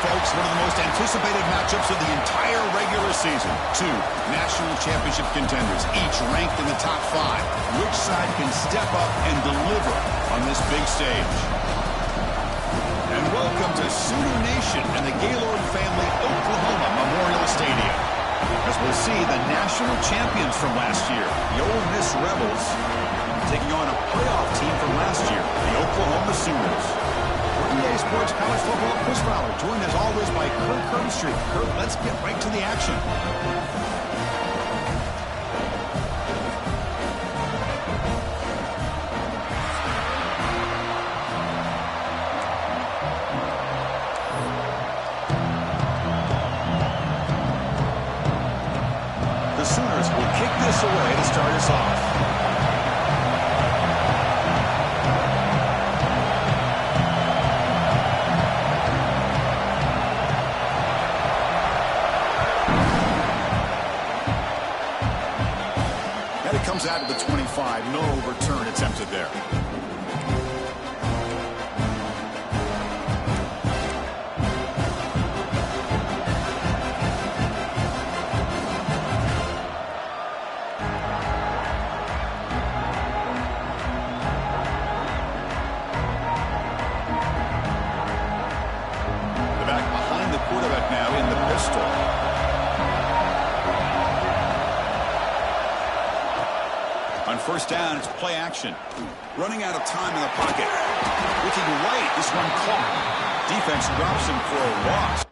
folks, one of the most anticipated matchups of the entire regular season. Two national championship contenders, each ranked in the top 5. Which side can step up and deliver on this big stage? And welcome to Sooner Nation and the Gaylord Family Oklahoma Memorial Stadium. As we'll see, the national champions from last year, the Ole Miss Rebels, taking on a playoff team from last year, the Oklahoma Sooners. For EA Sports College Football, Chris Fowler, joined as always by Kirk Herbstreit. Kirk, let's get right to the action. The Sooners will kick this away to start us off. Comes out of the 25. No return attempted there. The back behind the quarterback now in the pistol. On first down, it's play action. Running out of time in the pocket. Looking right, this one caught. Defense drops him for a loss.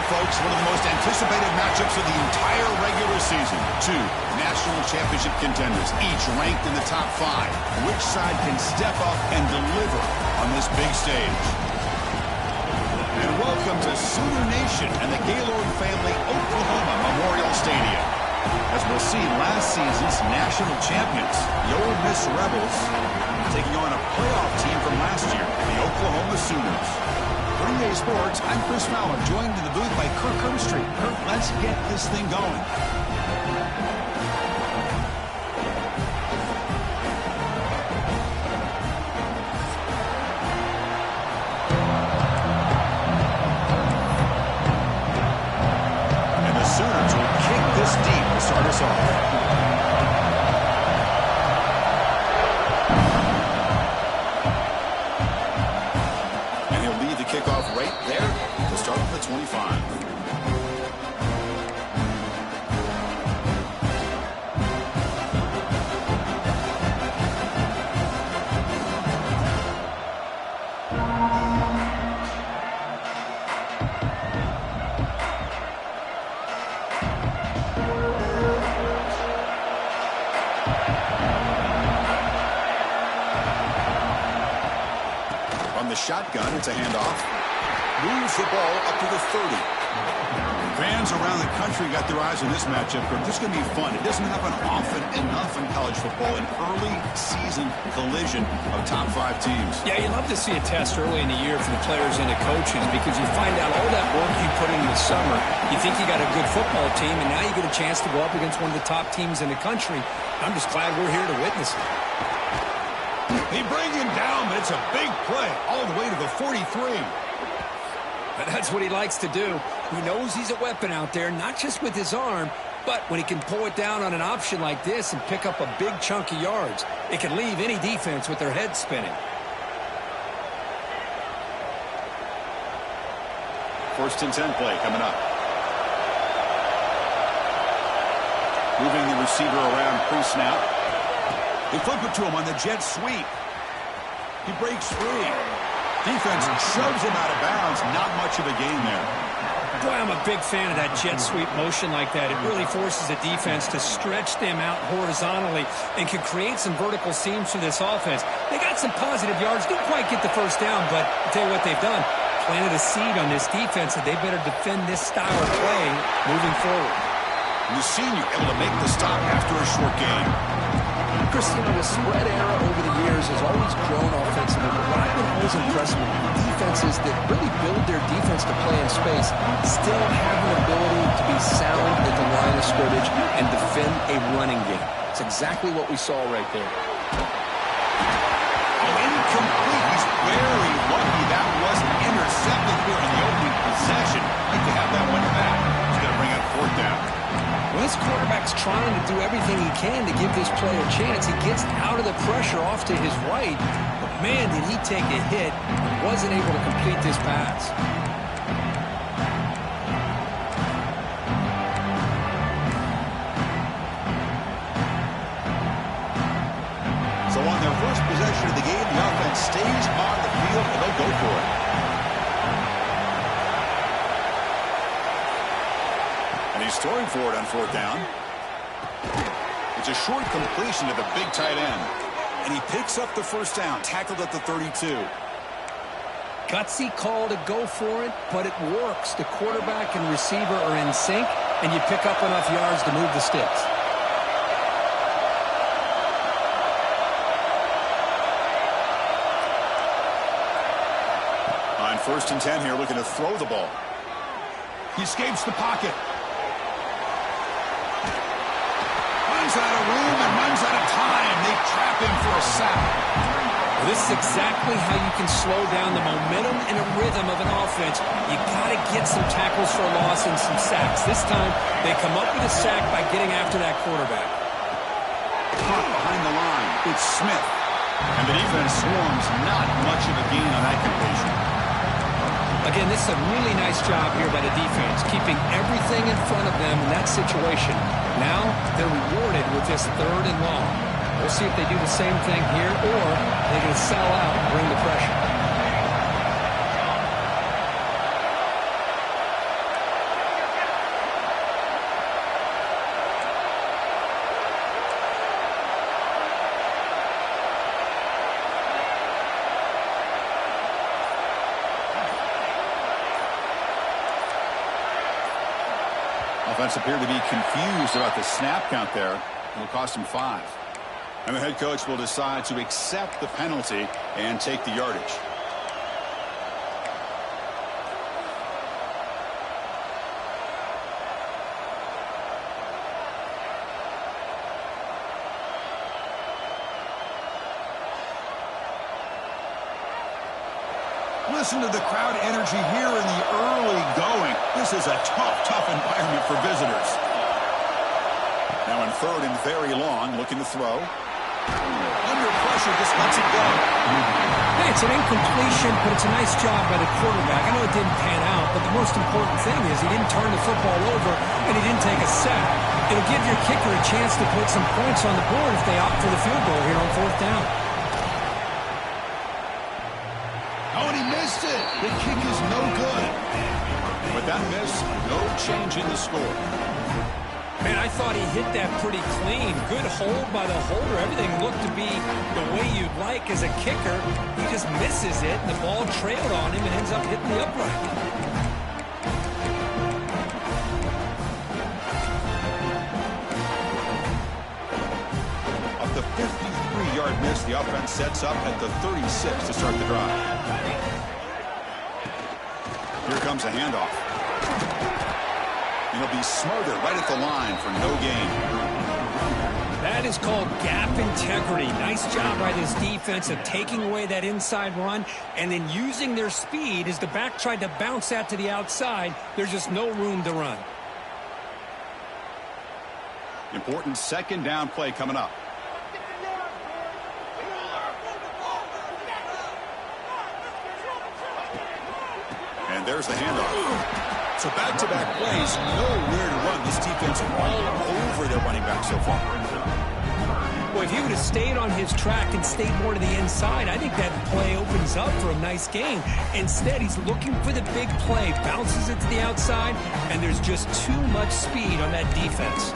folks, one of the most anticipated matchups of the entire regular season. Two national championship contenders, each ranked in the top 5. Which side can step up and deliver on this big stage? And welcome to Sooner Nation and the Gaylord Family Oklahoma Memorial Stadium. As we'll see, last season's national champions, the Ole Miss Rebels, taking on a playoff team from last year, the Oklahoma Sooners. Green Day Sports, I'm Chris Fowler, joined in the booth by Kirk Herbstreit. Kirk, let's get this thing going. And the Sooners will kick this deep to start us off. Kickoff right there to start with the 25. From the shotgun, it's a handoff. Moves the ball up to the 30. Fans around the country got their eyes on this matchup. This is going to be fun. It doesn't happen often enough in college football, an early season collision of top 5 teams. Yeah, you love to see a test early in the year for the players and the coaches because you find out all that work you put in the summer. You think you got a good football team, and now you get a chance to go up against one of the top teams in the country. I'm just glad we're here to witness it. They bring him down, but it's a big play all the way to the 43. But that's what he likes to do. He knows he's a weapon out there, not just with his arm, but when he can pull it down on an option like this and pick up a big chunk of yards, it can leave any defense with their head spinning. First and 10 play coming up. Moving the receiver around pre-snap. They flip it to him on the jet sweep. He breaks free. Defense shoves him out of bounds. Not much of a gain there. Boy, I'm a big fan of that jet sweep motion like that. It really forces a defense to stretch them out horizontally and can create some vertical seams for this offense. They got some positive yards. Didn't quite get the first down, but I'll tell you what they've done. Planted a seed on this defense that they better defend this style of play moving forward. And the senior able to make the stop after a short gain. Christina, the spread era over the years has always grown offensively, but what I've been always impressed with the defenses that really build their defense to play in space still have an ability to be sound at the line of scrimmage and defend a running game. It's exactly what we saw right there. Oh, incomplete. He's very lucky that wasn't intercepted here in the opening possession. Like to have that one back. He's going to bring up 4th down. Well, this quarterback's trying to do everything he can to give this player a chance. He gets out of the pressure off to his right, but man, did he take a hit and wasn't able to complete this pass. So on their first possession of the game, the offense stays on the field and they'll go for it. He's throwing for it on 4th down. It's a short completion to the big tight end. And he picks up the first down, tackled at the 32. Gutsy call to go for it, but it works. The quarterback and receiver are in sync, and you pick up enough yards to move the sticks. On 1st and 10 here, looking to throw the ball. He escapes the pocket. Runs out of room and runs out of time. They trap him for a sack. Well, this is exactly how you can slow down the momentum and a rhythm of an offense. You got to get some tackles for a loss and some sacks. This time, they come up with a sack by getting after that quarterback. Caught behind the line. It's Smith. And the defense swarms. Not much of a gain on that completion. Again, this is a really nice job here by the defense, keeping everything in front of them in that situation. Now, they're rewarded with this 3rd and long. We'll see if they do the same thing here, or they're going to sell out and bring the pressure. Offense appeared to be confused about the snap count there. It'll cost him 5. And the head coach will decide to accept the penalty and take the yardage. Listen to the crowd energy here in the early going. This is a tough environment for visitors. Now in 3rd and very long, looking to throw. Under pressure, just lets it go. Hey, it's an incompletion, but it's a nice job by the quarterback. I know it didn't pan out, but the most important thing is he didn't turn the football over and he didn't take a sack. It'll give your kicker a chance to put some points on the board if they opt for the field goal here on 4th down. Oh, and he missed it. The kick is no good. With that miss, no change in the score. Man, I thought he hit that pretty clean. Good hold by the holder. Everything looked to be the way you'd like as a kicker. He just misses it, and the ball trailed on him and ends up hitting the upright. Off the 53-yard miss, the offense sets up at the 36 to start the drive. Here comes a handoff. And he'll be smothered right at the line for no gain. That is called gap integrity. Nice job by this defense of taking away that inside run and then using their speed as the back tried to bounce that to the outside. There's just no room to run. Important 2nd down play coming up. And there's the handoff. So back-to-back plays, nowhere to run. This defense all over their running back so far. Well, if he would have stayed on his track and stayed more to the inside, I think that play opens up for a nice gain. Instead, he's looking for the big play, bounces it to the outside, and there's just too much speed on that defense.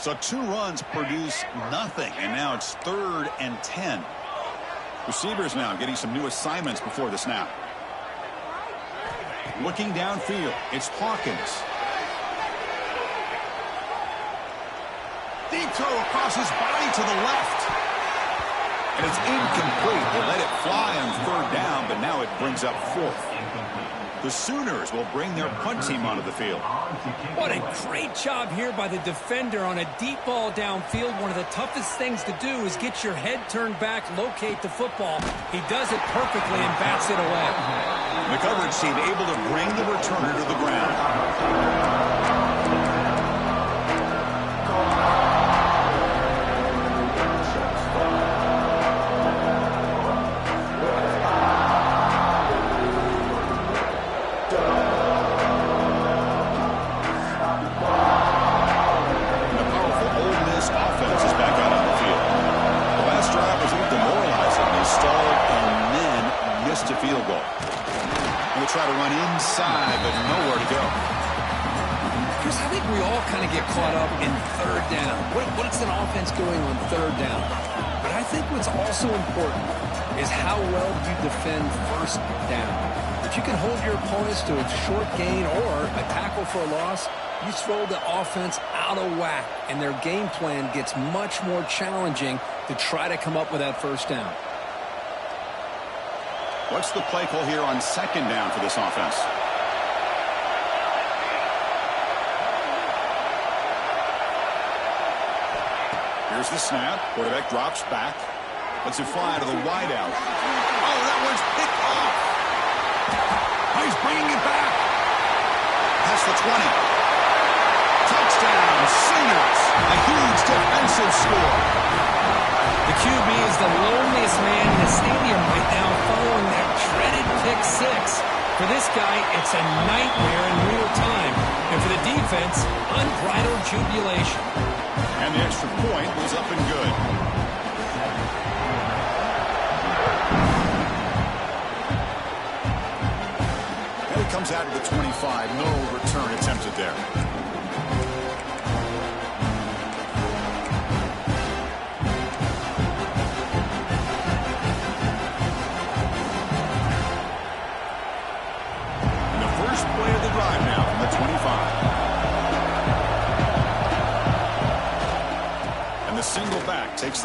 So 2 runs produce nothing, and now it's 3rd and 10. Receivers now getting some new assignments before the snap. Looking downfield, it's Hawkins. Deep throw across his body to the left. And it's incomplete. They let it fly on 3rd down, but now it brings up 4th. The Sooners will bring their punt team onto the field. What a great job here by the defender on a deep ball downfield. One of the toughest things to do is get your head turned back, locate the football. He does it perfectly and bats it away. The coverage team able to bring the returner to the ground. A field goal. We'll try to run inside, but nowhere to go. Chris, I think we all kind of get caught up in 3rd down. What's an offense doing on 3rd down? But I think what's also important is how well you defend 1st down. If you can hold your opponents to a short gain or a tackle for a loss, you throw the offense out of whack, and their game plan gets much more challenging to try to come up with that 1st down. What's the play call here on 2nd down for this offense? Here's the snap. Quarterback drops back. Lets it fly to the wideout. Oh, that one's picked off. Oh, he's bringing it back. That's the 20. Touchdown, Sooners. A huge defensive score. The QB is the loneliest man in the stadium right now following that dreaded pick 6. For this guy, it's a nightmare in real time. And for the defense, unbridled jubilation. And the extra point was up and good. And it comes out of the 25. No return attempted there.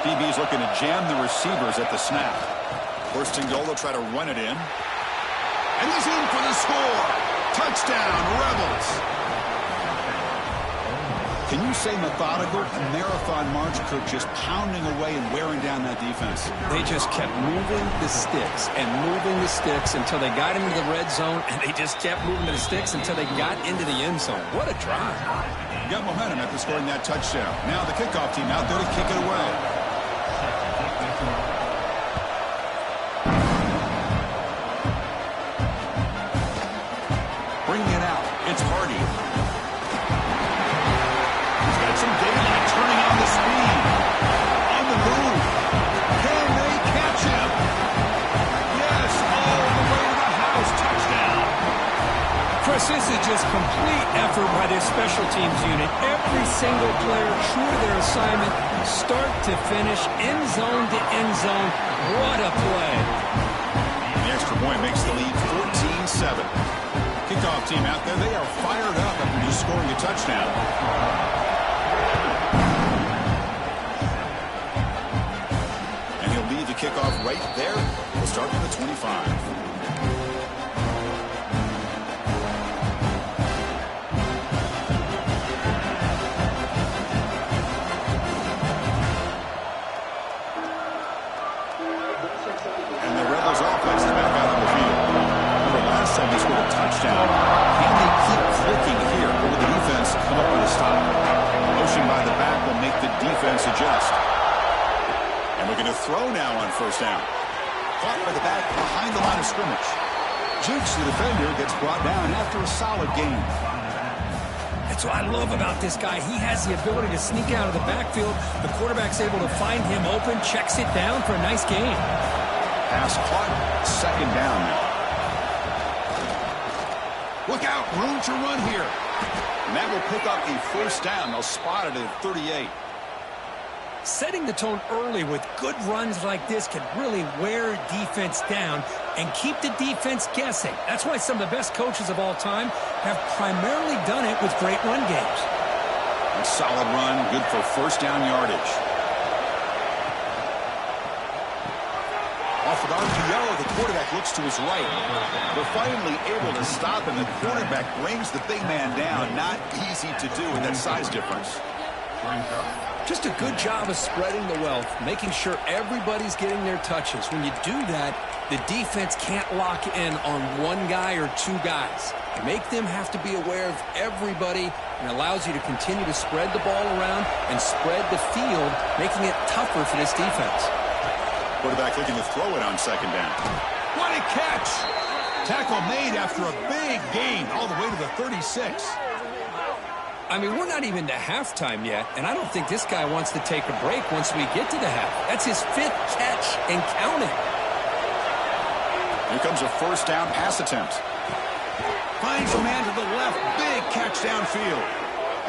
DB's looking to jam the receivers at the snap. First and goal, they'll try to run it in. And he's in for the score. Touchdown, Rebels. Can you say methodical? A marathon march, Kirk, just pounding away and wearing down that defense. They just kept moving the sticks and moving the sticks until they got into the red zone, and they just kept moving the sticks until they got into the end zone. What a drive. Got momentum after scoring that touchdown. Now the kickoff team out there to kick it away. Bringing it out. It's Hardy. He's got some daylight, turning on the speed. On the move. Can they catch him? Yes, all the way to the house. Touchdown. Chris, this is just complete effort by this special teams unit. Every single player true to their assignment, start to finish, end zone to end zone. What a play. The extra point makes the lead 14-7. Kickoff team out there, they are fired up after just scoring a touchdown. And he'll lead the kickoff right there. We'll start from the 25. Touchdown. Can they keep clicking here? Will the defense come up with a stop? Motion by the back will make the defense adjust. And we're going to throw now on first down. Caught by the back behind the line of scrimmage. Jukes, the defender, gets brought down after a solid gain. That's what I love about this guy. He has the ability to sneak out of the backfield. The quarterback's able to find him open, checks it down for a nice gain. Pass caught. Second down now. Look out, room to run here. And that will pick up a first down. They'll spot it at 38. Setting the tone early with good runs like this can really wear defense down and keep the defense guessing. That's why some of the best coaches of all time have primarily done it with great run games. A solid run, good for first down yardage. Off with RPO, the quarterback looks to his right. They're finally able to stop him. The quarterback brings the big man down. Not easy to do with that size difference. Just a good job of spreading the wealth, making sure everybody's getting their touches. When you do that, the defense can't lock in on one guy or two guys. Make them have to be aware of everybody, and allows you to continue to spread the ball around and spread the field, making it tougher for this defense. Quarterback looking to throw it on second down. What a catch! Tackle made after a big gain all the way to the 36. I mean, we're not even to halftime yet, and I don't think this guy wants to take a break once we get to the half. That's his 5th catch and counting. Here comes a first down pass attempt. Finds a man to the left. Big catch downfield.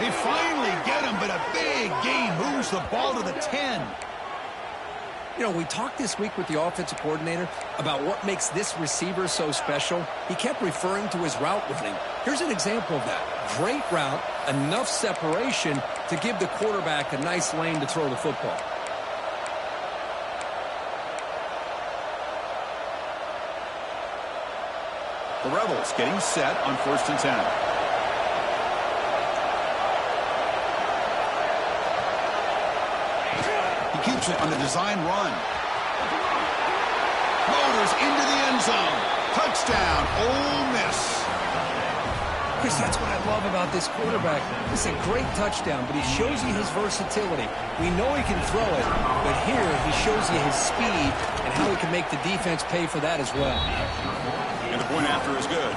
They finally get him, but a big gain moves the ball to the 10. You know, we talked this week with the offensive coordinator about what makes this receiver so special. He kept referring to his route running. Here's an example of that. Great route, enough separation to give the quarterback a nice lane to throw the football. The Rebels getting set on 1st and 10. Keeps it on the design run. Motors into the end zone. Touchdown, Ole Miss. Chris, that's what I love about this quarterback. It's a great touchdown, but he shows you his versatility. We know he can throw it, but here he shows you his speed and how he can make the defense pay for that as well. And the point after is good.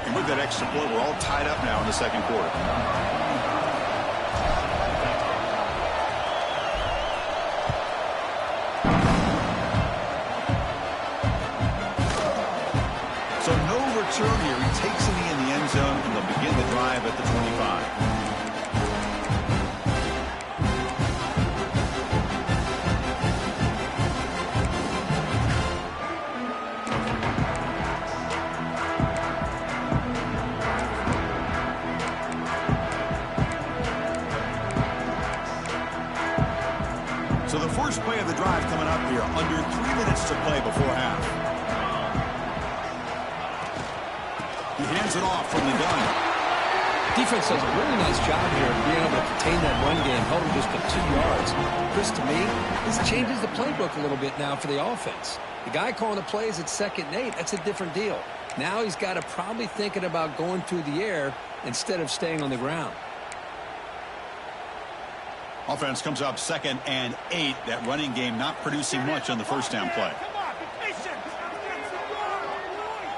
And with that extra point, we're all tied up now in the second quarter. Return here. He takes it in the end zone, and they'll begin the drive at the 25. So the first play of the drive coming up here, under 3 minutes to play before half. He hands it off from the gun. Defense does a really nice job here of being able to contain that run game, held him just to 2 yards. Chris, to me, this changes the playbook a little bit now for the offense. The guy calling the plays at 2nd and 8, that's a different deal. Now he's got to probably thinking about going through the air instead of staying on the ground. Offense comes up 2nd and 8. That running game not producing much on the first down play.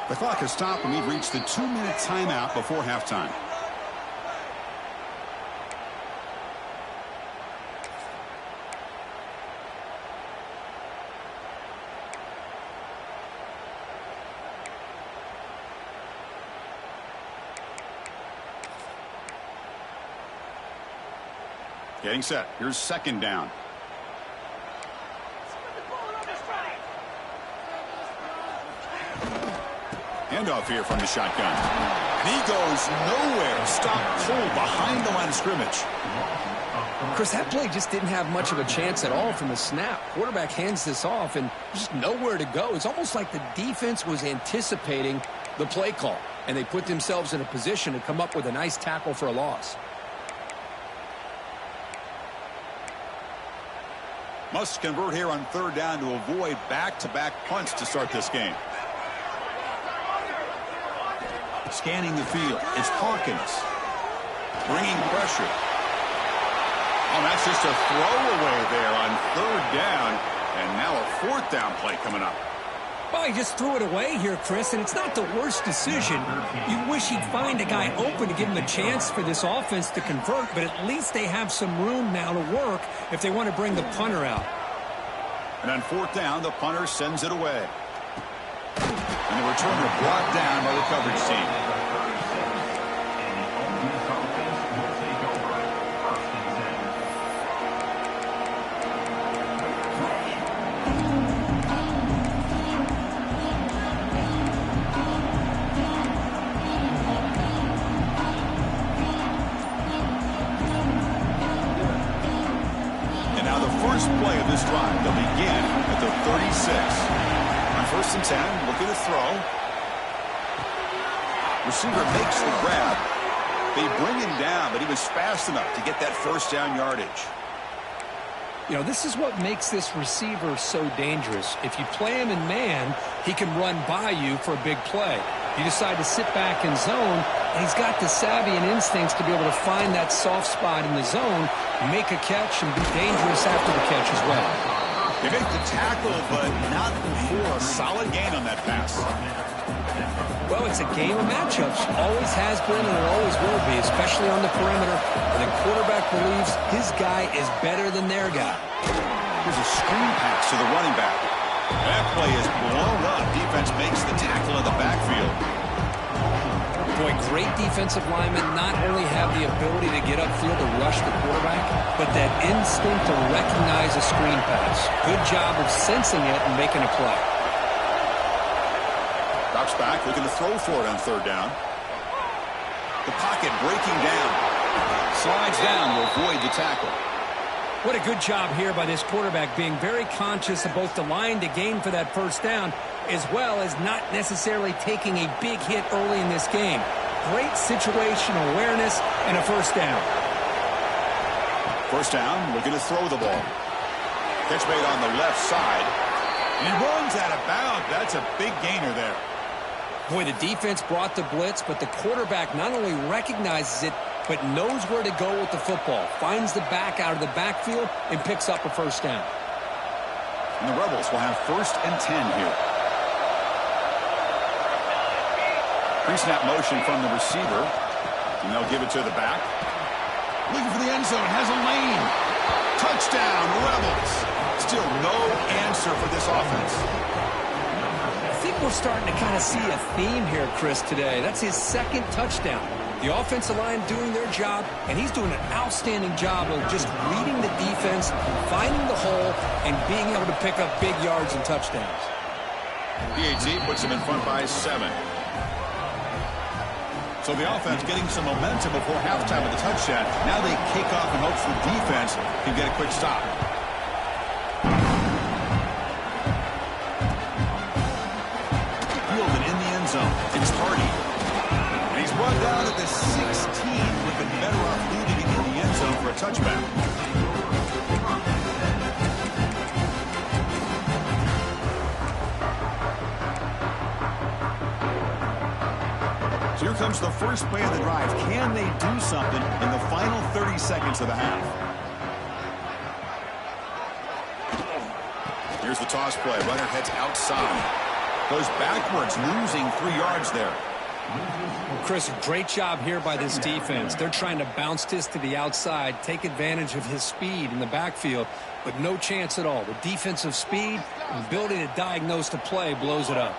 The clock has stopped and we've reached the 2-minute timeout before halftime. Getting set. Here's 2nd down. Handoff here from the shotgun. And he goes nowhere. Stop cold behind the line of scrimmage. Chris, that play just didn't have much of a chance at all from the snap. Quarterback hands this off and just nowhere to go. It's almost like the defense was anticipating the play call, and they put themselves in a position to come up with a nice tackle for a loss. Must convert here on 3rd down to avoid back-to-back punts to start this game. Scanning the field. It's Hawkins. Bringing pressure. Oh, that's just a throwaway there on 3rd down. And now a 4th down play coming up. Well, he just threw it away here, Chris, and it's not the worst decision. You wish he'd find a guy open to give him a chance for this offense to convert, but at least they have some room now to work if they want to bring the punter out. And on 4th down, the punter sends it away. And the returner brought down by the coverage team. Play of this drive. They'll begin at the 36. On 1st and 10, looking to throw. Receiver makes the grab. They bring him down, but he was fast enough to get that 1st down yardage. You know, this is what makes this receiver so dangerous. If you play him in man, he can run by you for a big play. You decide to sit back in zone, and he's got the savvy and instincts to be able to find that soft spot in the zone, make a catch, and be dangerous after the catch as well. They make the tackle, but not for a solid gain on that pass. Well, it's a game of matchups. Always has been and it always will be, especially on the perimeter. And the quarterback believes his guy is better than their guy. Here's a screen pass to the running back. That play is blown up. Defense makes the tackle in the backfield. Boy, great defensive linemen not only have the ability to get upfield to rush the quarterback, but that instinct to recognize a screen pass. Good job of sensing it and making a play. Drops back, looking to throw for it on 3rd down. The pocket breaking down. Slides down to avoid the tackle. What a good job here by this quarterback, being very conscious of both the line to gain for that 1st down, as well as not necessarily taking a big hit early in this game. Great situational awareness and a 1st down. 1st down, looking to throw the ball. Catch made on the left side. And he runs out of bounds. That's a big gainer there. Boy, the defense brought the blitz, but the quarterback not only recognizes it, but knows where to go with the football. Finds the back out of the backfield and picks up a 1st down. And the Rebels will have 1st and 10 here. Pre-snap motion from the receiver. And they'll give it to the back. Looking for the end zone. Has a lane. Touchdown, Rebels. Still no answer for this offense. I think we're starting to kind of see a theme here, Chris, today. That's his 2nd touchdown. The offensive line doing their job, and he's doing an outstanding job of just reading the defense, finding the hole, and being able to pick up big yards and touchdowns. PAT puts him in front by 7. So the offense getting some momentum before halftime with the touchdown. Now they kick off in hopes the defense can get a quick stop. down at the 16. Would have been better off leaving it in the end zone for a touchback. So here comes the first play of the drive. Can they do something in the final 30 seconds of the half? Here's the toss play. Runner heads outside. Goes backwards, losing 3 yards there. Well, Chris, great job here by this defense. They're trying to bounce this to the outside, take advantage of his speed in the backfield, but no chance at all. The defensive speed and ability to diagnose the play blows it up.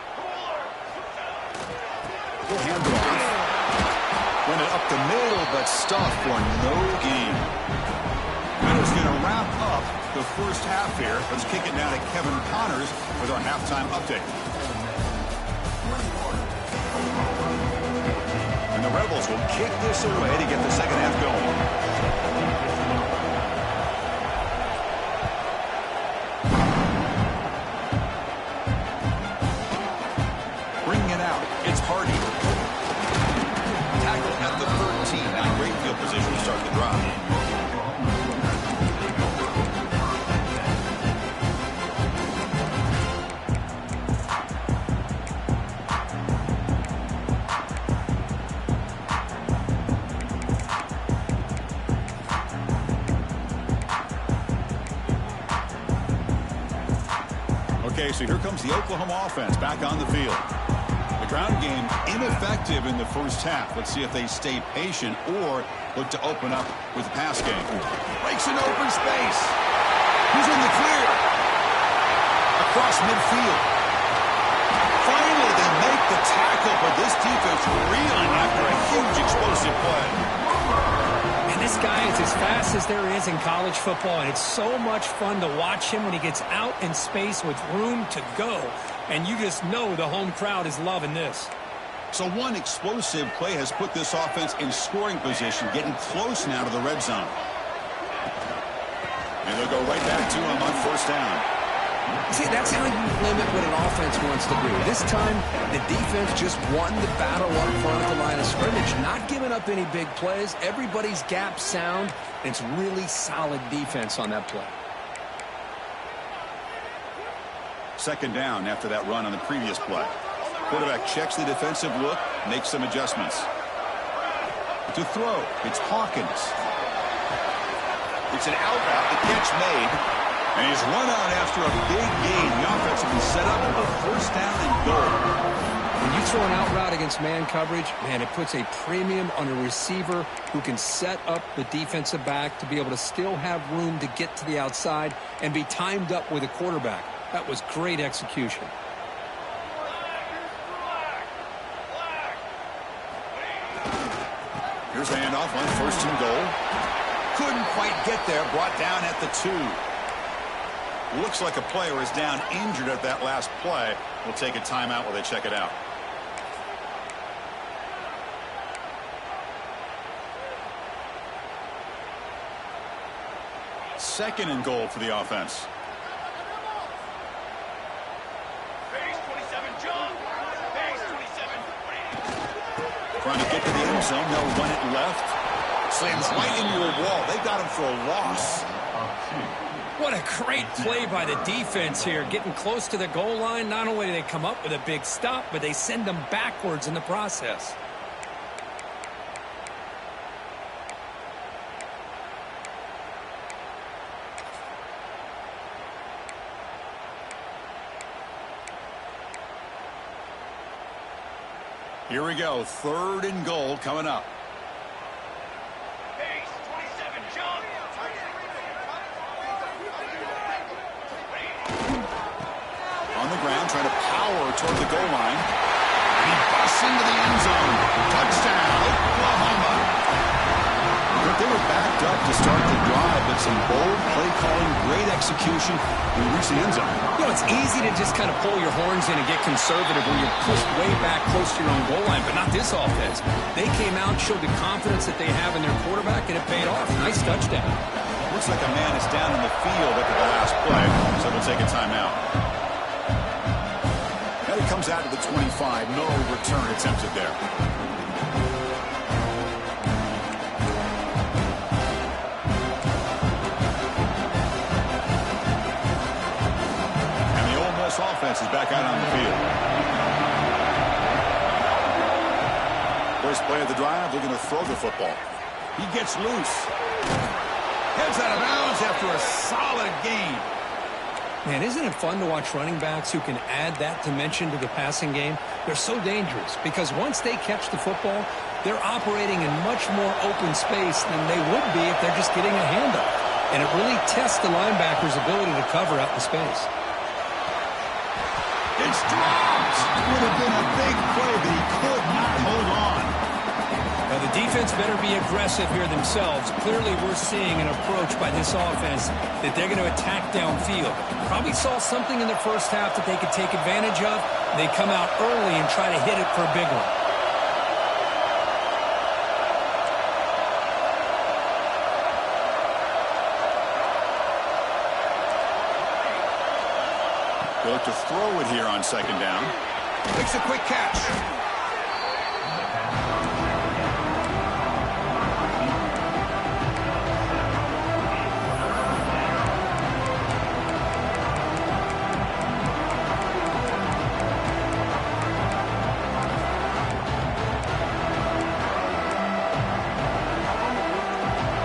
Handoff. Run it up the middle, but stuffed for no gain. That is going to wrap up the first half here. Let's kick it now to Kevin Connors with our halftime update. And the Rebels will kick this away to get the second half going. Bringing it out. It's Hardy. Tackle at the 13. Now great field position to start the drive. Okay, so here comes the Oklahoma offense back on the field. The ground game ineffective in the first half. Let's see if they stay patient or look to open up with the pass game. Breaks an open space. He's in the clear. Across midfield. Finally, they make the tackle, but this defense reeling after a huge explosive play. And this guy is as fast as there is in college football, and it's so much fun to watch him when he gets out in space with room to go. And you just know the home crowd is loving this. So one explosive play has put this offense in scoring position, getting close now to the red zone. And they'll go right back to him on first down. See, that's how you limit what an offense wants to do. This time, the defense just won the battle up front at the line of scrimmage, not giving up any big plays. Everybody's gap sound. It's really solid defense on that play. Second down after that run on the previous play. Quarterback checks the defensive look, makes some adjustments. To throw, it's Hawkins. It's an out route, the catch made. And he's run out after a big gain. The offense will be set up for first down and goal. When you throw an out route against man coverage, man, it puts a premium on a receiver who can set up the defensive back to be able to still have room to get to the outside and be timed up with a quarterback. That was great execution. Here's a handoff on first and goal. Couldn't quite get there. Brought down at the 2. Looks like a player is down injured at that last play. We'll take a timeout while they check it out. Second and goal for the offense. Trying to get to the end zone. They'll run it left. Slams right into a wall. They got him for a loss. What a great play by the defense here. Getting close to the goal line, not only do they come up with a big stop, but they send them backwards in the process. Here we go. Third and goal coming up. On the ground, trying to power toward the goal line. And he busts into the end zone. Touchdown, Oklahoma. They were backed up to start the drive, but some bold play calling, great execution, and we reach the end zone. You know, it's easy to just kind of pull your horns in and get conservative when you're pushed way back close to your own goal line, but not this offense. They came out, showed the confidence that they have in their quarterback, and it paid off. Nice touchdown. Looks like a man is down in the field after the last play, so we'll take a timeout. Now he comes out to the 25. No return attempted there. offense is back out on the field. First play of the drive, looking to throw the football. He gets loose. Heads out of bounds after a solid gain. Man, isn't it fun to watch running backs who can add that dimension to the passing game? They're so dangerous because once they catch the football, they're operating in much more open space than they would be if they're just getting a handoff. And it really tests the linebacker's ability to cover out the space. It's dropped. Would have been a big play, but he could not hold on. Now, the defense better be aggressive here themselves. Clearly, we're seeing an approach by this offense that they're going to attack downfield. Probably saw something in the first half that they could take advantage of. They come out early and try to hit it for a big one. They look to throw it here on second down. Makes a quick catch.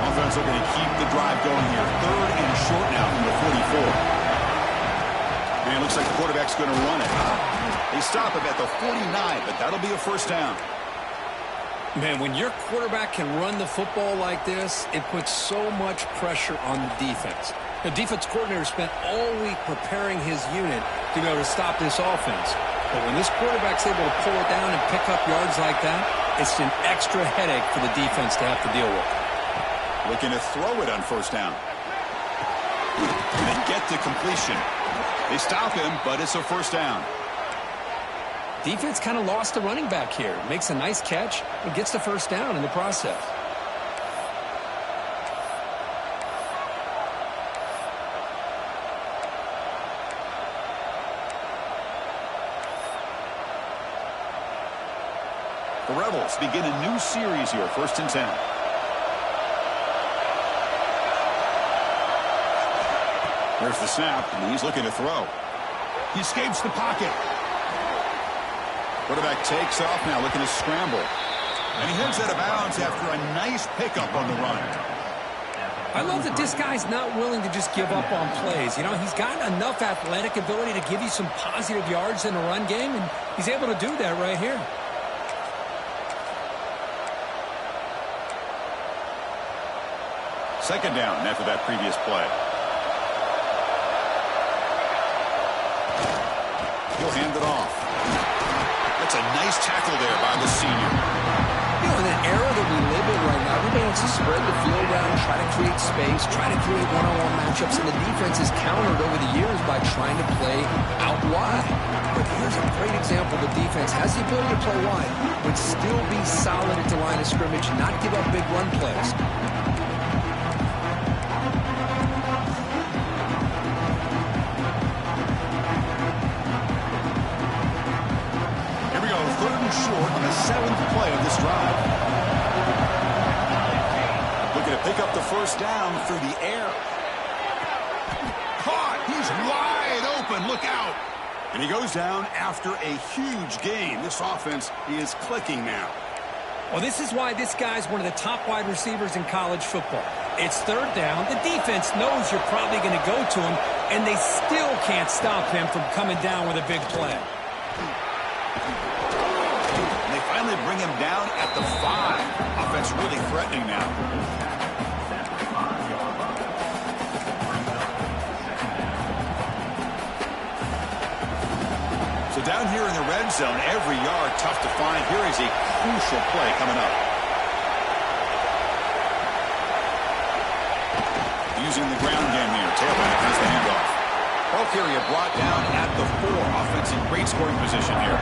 Offense looking to keep the drive going here. 3rd and short now from the 44. And it looks like the quarterback's going to run it. They stop him at the 49, but that'll be a first down. Man, when your quarterback can run the football like this, it puts so much pressure on the defense. The defense coordinator spent all week preparing his unit to be able to stop this offense. But when this quarterback's able to pull it down and pick up yards like that, it's an extra headache for the defense to have to deal with. Looking to throw it on first down. And they get to completion. They stop him, but it's a first down. Defense kind of lost the running back here. Makes a nice catch and gets the first down in the process. The Rebels begin a new series here, 1st and 10. There's the snap, and he's looking to throw. He escapes the pocket. Quarterback takes off now, looking to scramble. And he heads out of bounds after a nice pickup on the run. I love that this guy's not willing to just give up on plays. You know, he's got enough athletic ability to give you some positive yards in the run game, and he's able to do that right here. Second down after that previous play. He'll hand it off. That's a nice tackle there by the senior. You know, in an era that we live in right now, everybody wants to spread the field around, try to create space, try to create one-on-one matchups, and the defense is countered over the years by trying to play out wide. But here's a great example. The defense has the ability to play wide, but still be solid at the line of scrimmage, not give up big run plays. Short on the 7th play of this drive. Looking to pick up the first down through the air. Caught! He's wide open. Look out! And he goes down after a huge gain. This offense is clicking now. Well, this is why this guy's one of the top wide receivers in college football. It's 3rd down. The defense knows you're probably going to go to him, and they still can't stop him from coming down with a big play. Finally bring him down at the 5. Offense really threatening now. So down here in the red zone, every yard tough to find. Here is a crucial play coming up. Using the ground game here. Tailback has the handoff. Bulk area brought down at the 4. Offense in great scoring position here.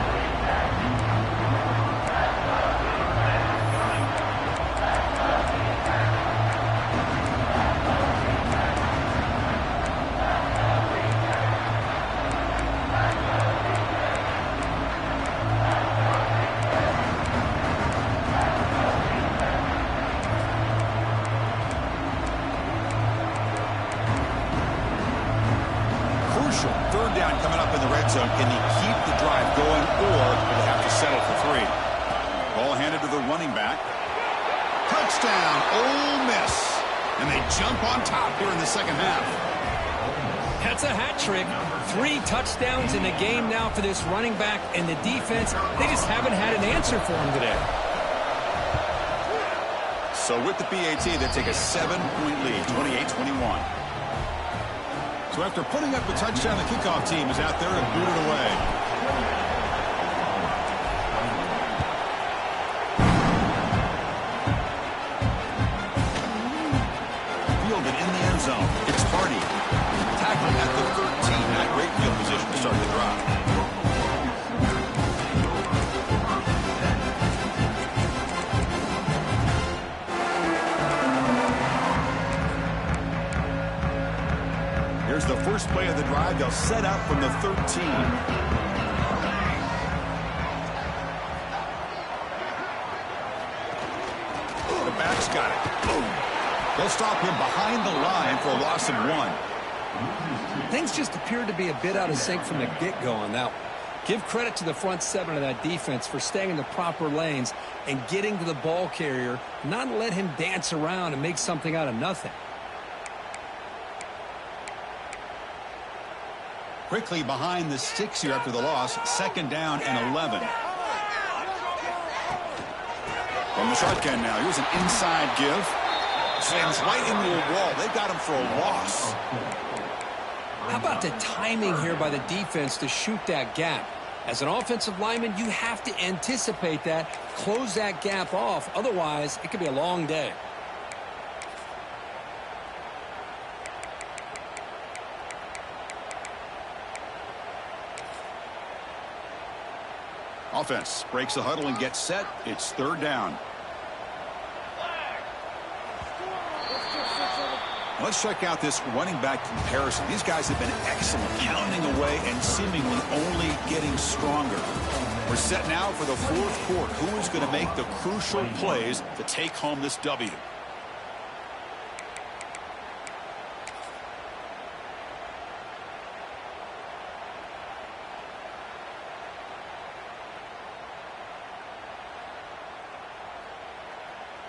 crucial. Third down coming up in the red zone. Can he keep the drive going, or will they have to settle for 3? Ball handed to the running back. Touchdown, Ole Miss. And they jump on top here in the second half. That's a hat trick. 3 touchdowns in the game now for this running back, and the defense, they just haven't had an answer for him today. So with the PAT, they take a 7-point lead, 28-21. So after putting up a touchdown, the kickoff team is out there to boot it away. Fielded in the end zone. It's Hardy. Tackling at the 13. Not great field position to start the drive. Here's the first play of the drive. They'll set up from the 13. The back's got it. Boom. They'll stop him behind the line for a loss of 1. Things just appeared to be a bit out of sync from the get-go on that one. Give credit to the front 7 of that defense for staying in the proper lanes and getting to the ball carrier, not let him dance around and make something out of nothing. Quickly behind the sticks here after the loss. 2nd down and 11. From the shotgun now. Here's an inside give. Sends right into a wall. They got him for a loss. How about the timing here by the defense to shoot that gap? As an offensive lineman, you have to anticipate that, close that gap off. Otherwise, it could be a long day. Offense breaks the huddle and gets set. It's 3rd down. Let's check out this running back comparison. These guys have been excellent, pounding away and seemingly only getting stronger. We're set now for the 4th quarter. Who is going to make the crucial plays to take home this W?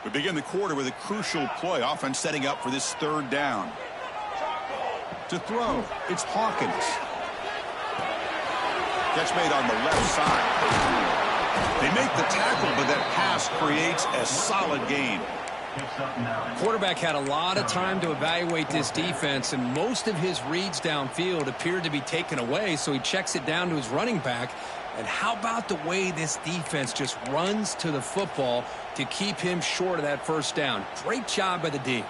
We begin the quarter with a crucial play. Offense setting up for this 3rd down. To throw, it's Hawkins. Catch made on the left side. They make the tackle, but that pass creates a solid gain. Quarterback had a lot of time to evaluate this defense, and most of his reads downfield appeared to be taken away, so he checks it down to his running back. And how about the way this defense just runs to the football to keep him short of that 1st down? Great job by the D.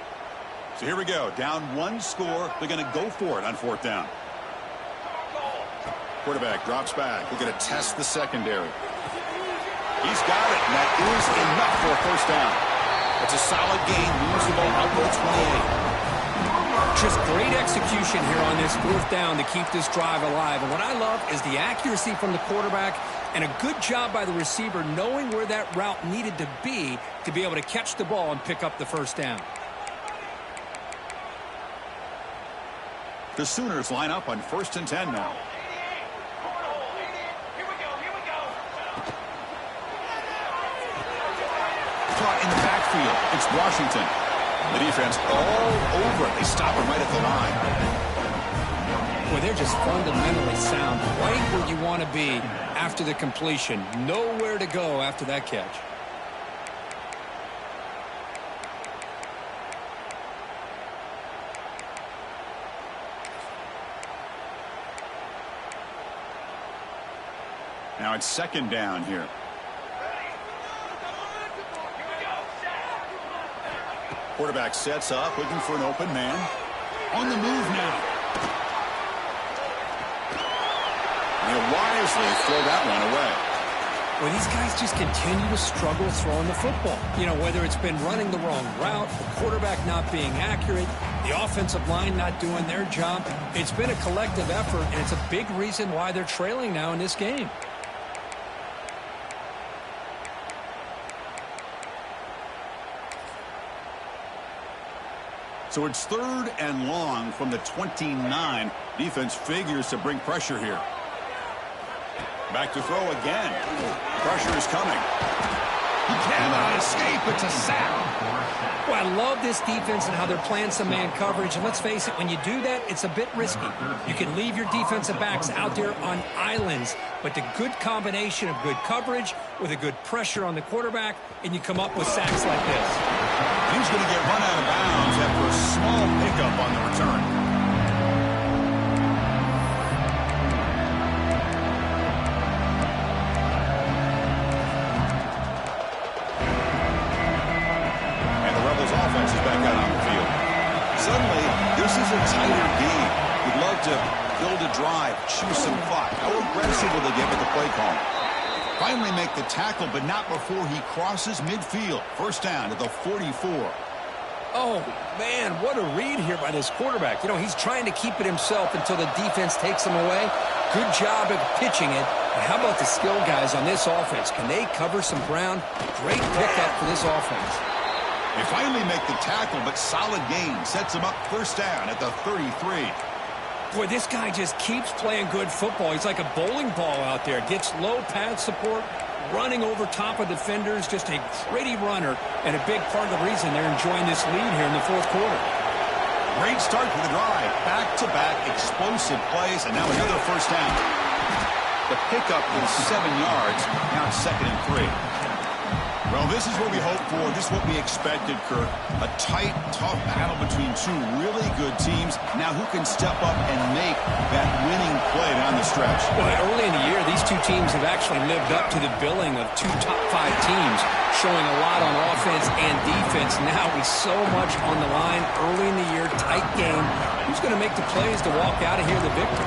So here we go. Down 1 score. They're going to go for it on 4th down. Quarterback drops back. We're going to test the secondary. He's got it, and that is enough for a 1st down. It's a solid gain. Moves the ball out to the 28. Just great execution here on this 4th down to keep this drive alive. And what I love is the accuracy from the quarterback and a good job by the receiver knowing where that route needed to be able to catch the ball and pick up the 1st down. The Sooners line up on 1st and 10 now. Caught in the backfield. It's Washington. The defense all over it. They stop him right at the line. Well, they're just fundamentally sound, right where you want to be after the completion. Nowhere to go after that catch. Now it's 2nd down here. Quarterback sets up, looking for an open man. On the move now. And he'll wisely throw that one away. Well, these guys just continue to struggle throwing the football. You know, whether it's been running the wrong route, the quarterback not being accurate, the offensive line not doing their job. It's been a collective effort, and it's a big reason why they're trailing now in this game. So it's 3rd and long from the 29. Defense figures to bring pressure here. Back to throw again. Pressure is coming. He cannot escape. It's a sack. Well, I love this defense and how they're playing some man coverage. And let's face it, when you do that, it's a bit risky. You can leave your defensive backs out there on islands, but the good combination of good coverage with a good pressure on the quarterback, and you come up with sacks like this. He's going to get run out of bounds after a small pickup on the return. Offense is back out on the field. Suddenly, this is a tighter game. We'd love to build a drive, choose some clock. How aggressive will they get with the play call? Finally make the tackle, but not before he crosses midfield. First down to the 44. Oh, man, what a read here by this quarterback. You know, he's trying to keep it himself until the defense takes him away. Good job of pitching it. And how about the skill guys on this offense? Can they cover some ground? Great pickup for this offense. They finally make the tackle, but solid gain sets him up first down at the 33. Boy, this guy just keeps playing good football. He's like a bowling ball out there. Gets low pad support, running over top of defenders. Just a gritty runner, and a big part of the reason they're enjoying this lead here in the fourth quarter. Great start to the drive. Back-to-back explosive plays, and now another first down. The pickup is 7 yards. Now it's 2nd and 3. Well, this is what we hoped for. This is what we expected, Kirk. A tight, tough battle between two really good teams. Now who can step up and make that winning play down the stretch? Well, early in the year, these two teams have actually lived up to the billing of 2 top 5 teams, showing a lot on offense and defense. Now with so much on the line early in the year, tight game. Who's going to make the plays to walk out of here the victor?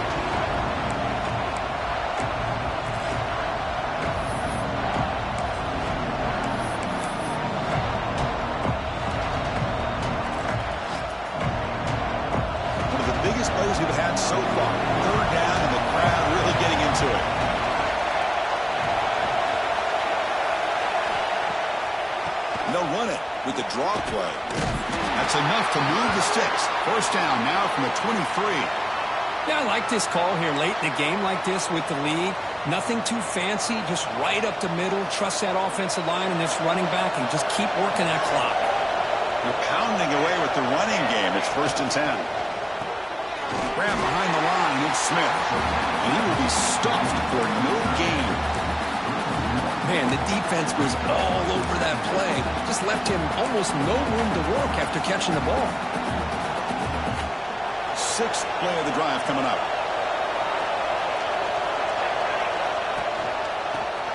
Plays we've had so far. 3rd down and the crowd really getting into it. They'll run it with the draw play. That's enough to move the sticks. First down now from the 23. Yeah, I like this call here late in a game like this with the lead. Nothing too fancy, just right up the middle. Trust that offensive line and this running back and just keep working that clock. You're pounding away with the running game. It's 1st and 10. Grab behind the line, it's Smith. And he will be stuffed for no gain. Man, the defense was all over that play. Just left him almost no room to work after catching the ball. 6th play of the drive coming up.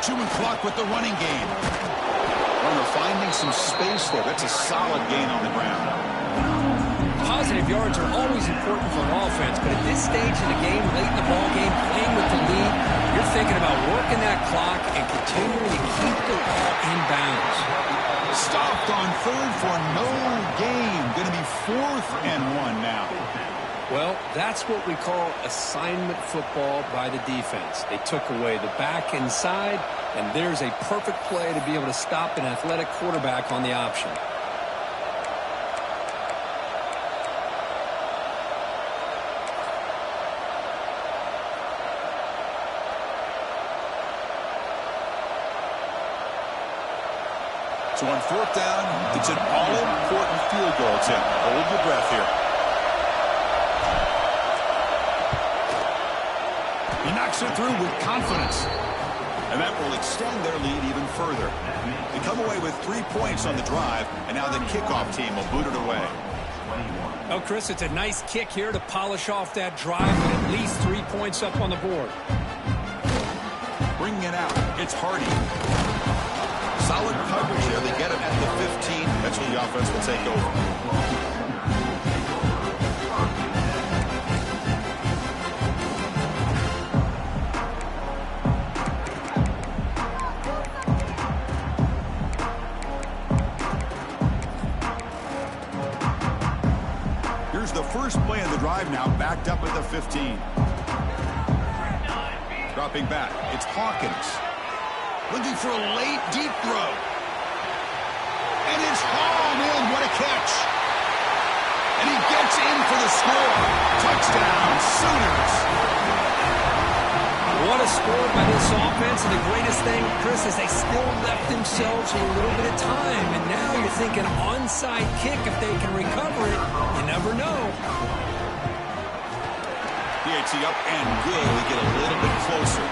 2 and clock with the running game. Runner finding some space there. That's a solid gain on the ground. Positive yards are always important for an offense, but at this stage in the game, late in the ball game, playing with the lead, you're thinking about working that clock and continuing to keep the ball in bounds. Stopped on 3rd for no gain. Going to be 4th and 1 now. Well, that's what we call assignment football by the defense. They took away the back inside, and there's a perfect play to be able to stop an athletic quarterback on the option. So on 4th down, it's an all-important field goal attempt. Hold your breath here. He knocks it through with confidence. And that will extend their lead even further. They come away with 3 points on the drive, and now the kickoff team will boot it away. Oh, Chris, it's a nice kick here to polish off that drive with at least 3 points up on the board. Bringing it out, it's Hardy. Solid coverage there. They get him at the 15. That's where the offense will take over. Here's the first play of the drive now, backed up at the 15. Dropping back, it's Hawkins. Looking for a late, deep throw. And it's hauled in. What a catch. And he gets in for the score. Touchdown, Sooners. What a score by this offense, and the greatest thing, Chris, is they still left themselves a little bit of time, and now you're thinking onside kick if they can recover it. You never know. PAT up and good. We get a little bit closer.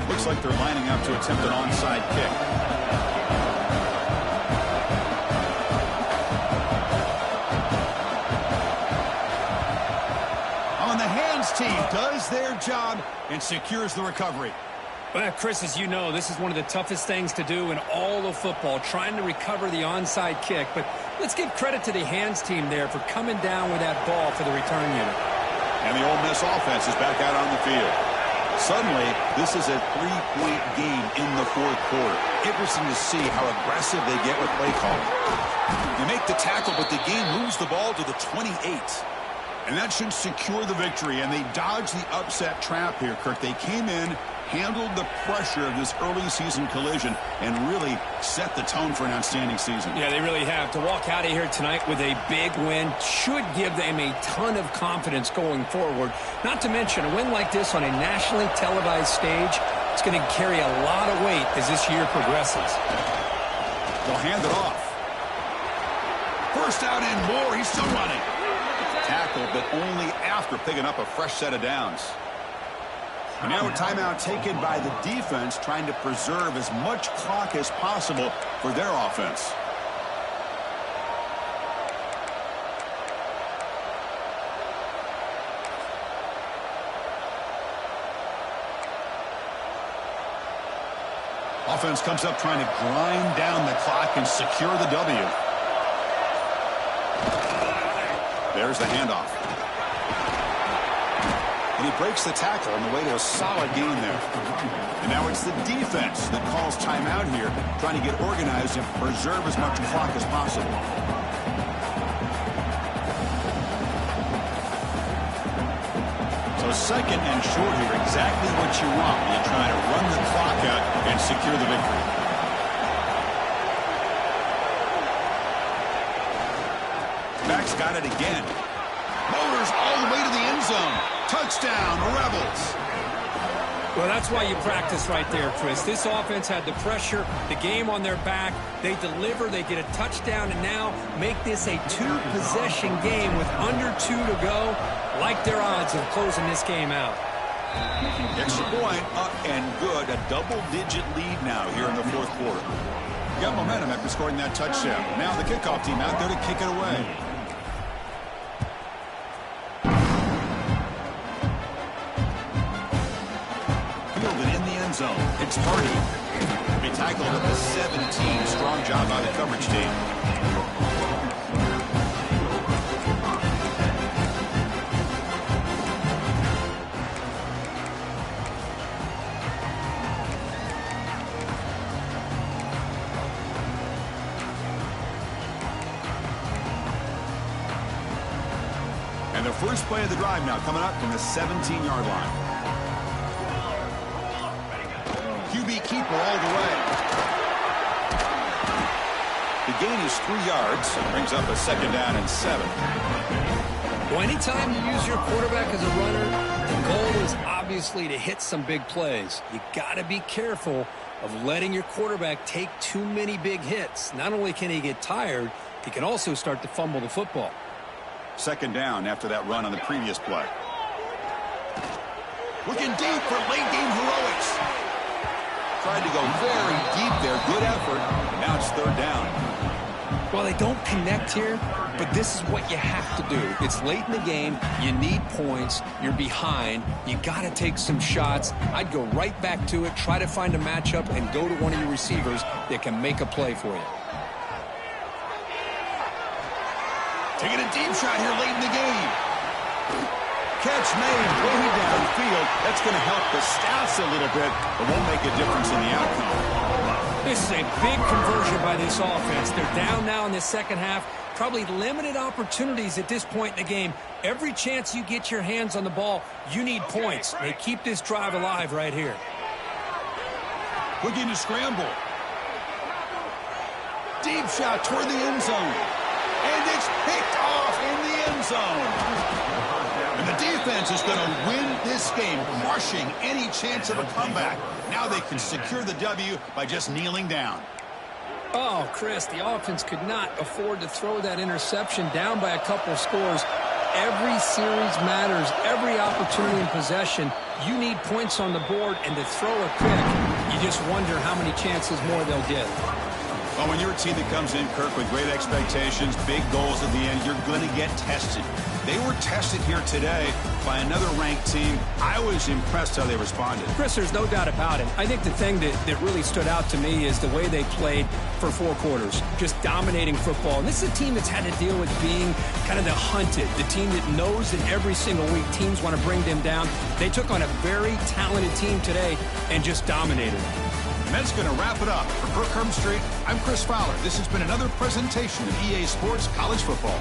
Looks like they're lining up to attempt an onside kick. Team does their job and secures the recovery. Well, Chris, as you know, this is one of the toughest things to do in all of football, trying to recover the onside kick. But let's give credit to the hands team there for coming down with that ball for the return unit. And the Ole Miss offense is back out on the field. Suddenly, this is a 3-point game in the fourth quarter. Interesting to see how aggressive they get with play calling. They make the tackle, but the game moves the ball to the 28. And that should secure the victory, and they dodged the upset trap here, Kirk. They came in, handled the pressure of this early season collision, and really set the tone for an outstanding season. Yeah, they really have. To walk out of here tonight with a big win should give them a ton of confidence going forward. Not to mention, a win like this on a nationally televised stage, it's going to carry a lot of weight as this year progresses. They'll hand it off. First out and more. He's still running. Tackle, but only after picking up a fresh set of downs. And now a timeout taken by the defense, trying to preserve as much clock as possible for their offense. Offense comes up trying to grind down the clock and secure the W. There's the handoff. And he breaks the tackle on the way to a solid gain there. And now it's the defense that calls timeout here, trying to get organized and preserve as much clock as possible. So second and short here, exactly what you want when you're trying to run the clock out and secure the victory. Back's got it again. Motors all the way to the end zone. Touchdown, Rebels. Well, that's why you practice right there, Chris. This offense had the pressure, the game on their back. They deliver, they get a touchdown, and now make this a two-possession game with under 2 to go. Like their odds of closing this game out. Extra point, up and good. A double-digit lead now here in the fourth quarter. Got momentum after scoring that touchdown. Now the kickoff team out there to kick it away. Fielded in the end zone. It's Hardy. Be tackled at the 17. Strong job by the coverage team. And the first play of the drive now coming up from the 17-yard line. QB keeper all the way. The gain is 3 yards. Brings up a second down and 7. Well, anytime you use your quarterback as a runner, the goal is obviously to hit some big plays. You got to be careful of letting your quarterback take too many big hits. Not only can he get tired, he can also start to fumble the football. Second down after that run on the previous play. Looking deep for late game heroics. Tried to go very deep there. Good effort. Now it's third down. Well, they don't connect here, but this is what you have to do. It's late in the game. You need points. You're behind. You got to take some shots. I'd go right back to it, try to find a matchup, and go to one of your receivers that can make a play for you. Taking a deep shot here late in the game. Catch made way downfield. That's going to help the stats a little bit, but won't make a difference in the outcome. This is a big conversion by this offense. They're down now in the second half. Probably limited opportunities at this point in the game. Every chance you get your hands on the ball, you need points. They keep this drive alive right here. Looking to scramble. Deep shot toward the end zone. And it's picked off in the end zone. And the defense is going to win this game, crushing any chance of a comeback. Now they can secure the W by just kneeling down. Oh, Chris, the offense could not afford to throw that interception down by a couple scores. Every series matters. Every opportunity in possession, you need points on the board, and to throw a pick, you just wonder how many chances more they'll get. Well, when you're a team that comes in, Kirk, with great expectations, big goals at the end, you're going to get tested. They were tested here today by another ranked team. I was impressed how they responded. Chris, there's no doubt about it. I think the thing that really stood out to me is the way they played for 4 quarters, just dominating football. And this is a team that's had to deal with being kind of the hunted, the team that knows that every single week teams want to bring them down. They took on a very talented team today and just dominated them. And that's going to wrap it up. For Kirk Herbstreit, I'm Chris Fowler. This has been another presentation of EA Sports College Football.